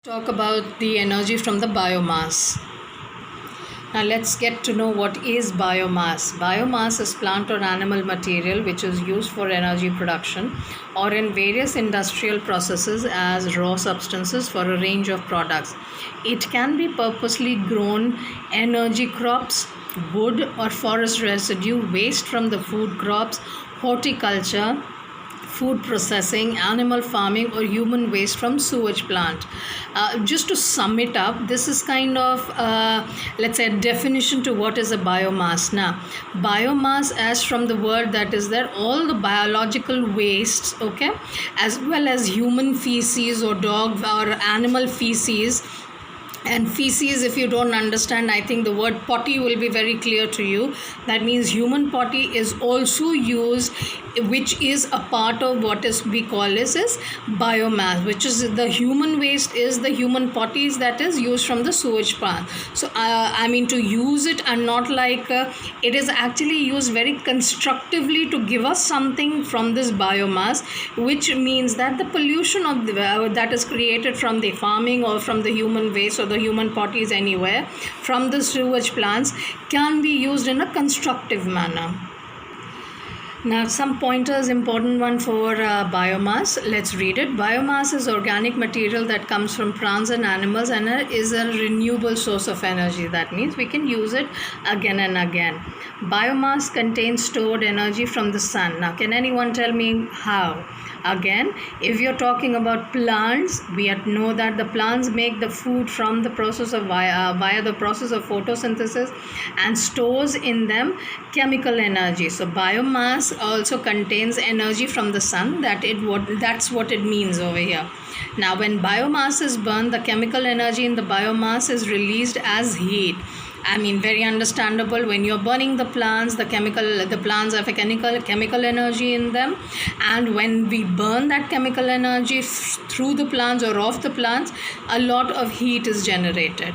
Talk about the energy from the biomass. Now let's get to know what is biomass. Biomass is plant or animal material which is used for energy production or in various industrial processes as raw substances for a range of products. It can be purposely grown energy crops, wood or forest residue, waste from the food crops, horticulture, food processing, animal farming, or human waste from sewage plant. Just to sum it up, this is kind of, let's say, a definition to what is a biomass. Now, biomass, as from the word that is there, all the biological wastes, okay, as well as human feces or dog or animal feces. And feces, if you don't understand, I think the word potty will be very clear to you. That means human potty is also used, which is a part of what is we call is biomass, which is the human waste is the human potties that is used from the sewage plant. So I mean to use it and not like it is actually used very constructively to give us something from this biomass, which means that the pollution of the, that is created from the farming or from the human waste or the human potties anywhere from the sewage plants can be used in a constructive manner. Now some pointers, important one for biomass. Let's read it. Biomass is organic material that comes from plants and animals and is a renewable source of energy. That means we can use it again and again. Biomass contains stored energy from the sun. Now can anyone tell me how? Again, if you're talking about plants, we know that the plants make the food from the process of via the process of photosynthesis and stores in them chemical energy. So biomass also contains energy from the sun. That's what it means over here. Now when biomass is burned, the chemical energy in the biomass is released as heat. I mean, very understandable. When you're burning the plants, the plants have a chemical energy in them, and when we burn that chemical energy through the plants or off the plants, a lot of heat is generated.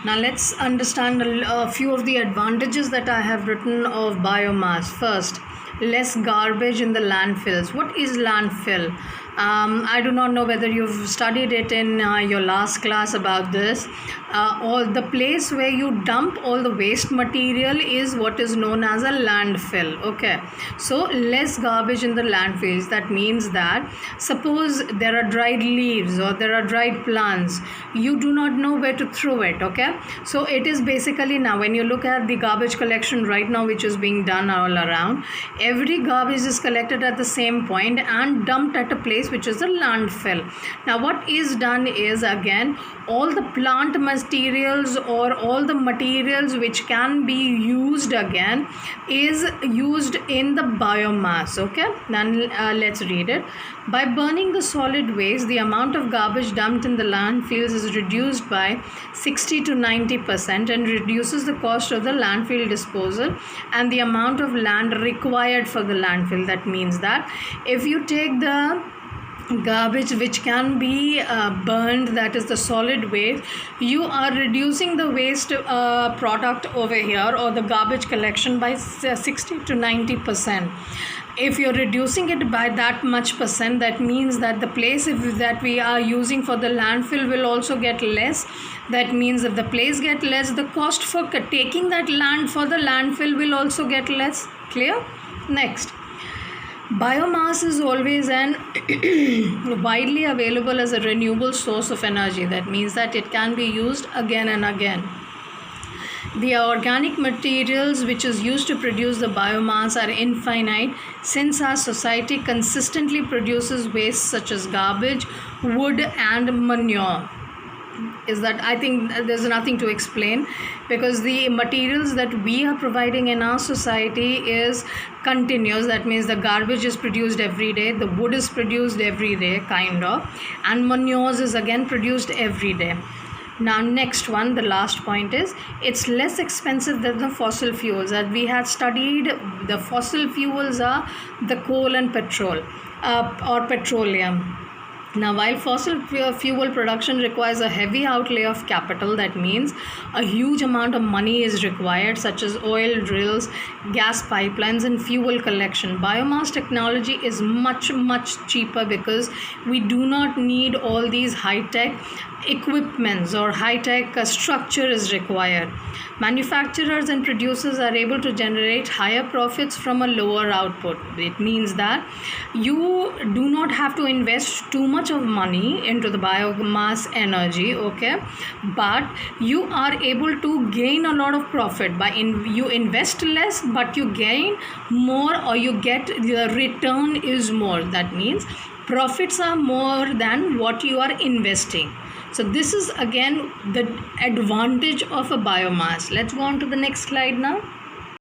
Now let's understand a few of the advantages that I have written of biomass. First, less garbage in the landfills. What is landfill? I do not know whether you've studied it in your last class about this. All the place where you dump all the waste material is what is known as a landfill. Okay, so less garbage in the landfills. That means that suppose there are dried leaves or there are dried plants, you do not know where to throw it. Okay, so it is basically, now when you look at the garbage collection right now which is being done all around, every garbage is collected at the same point and dumped at a place which is a landfill. Now what is done is, again, all the plant materials or all the materials which can be used again is used in the biomass. Okay, then let's read it. By burning the solid waste, the amount of garbage dumped in the landfills is reduced by 60 to 90% and reduces the cost of the landfill disposal and the amount of land required for the landfill. That means that if you take the garbage which can be burned, that is the solid waste, you are reducing the waste product over here or the garbage collection by 60 to 90%. If you're reducing it by that much percent, that means that the place that we are using for the landfill will also get less. That means if the place get less, the cost for taking that land for the landfill will also get less. Clear? Next, biomass is always an widely available as a renewable source of energy. That means that it can be used again and again. The organic materials which is used to produce the biomass are infinite, since our society consistently produces waste such as garbage, wood and manure. Is that, I think there's nothing to explain, because the materials that we are providing in our society is continuous. That means the garbage is produced every day, the wood is produced every day kind of, and manures is again produced every day. Now next one, the last point is, it's less expensive than the fossil fuels. That we had studied, the fossil fuels are the coal and petrol or petroleum. Now, while fossil fuel production requires a heavy outlay of capital, that means a huge amount of money is required, such as oil drills, gas pipelines, and fuel collection. Biomass technology is much, much cheaper because we do not need all these high-tech equipments or high-tech structure is required. Manufacturers and producers are able to generate higher profits from a lower output. It means that you do not have to invest too much of money into the biomass energy, okay, but you are able to gain a lot of profit by you invest less but you gain more, or you get the return is more. That means profits are more than what you are investing. So this is again the advantage of a biomass. Let's go on to the next slide now.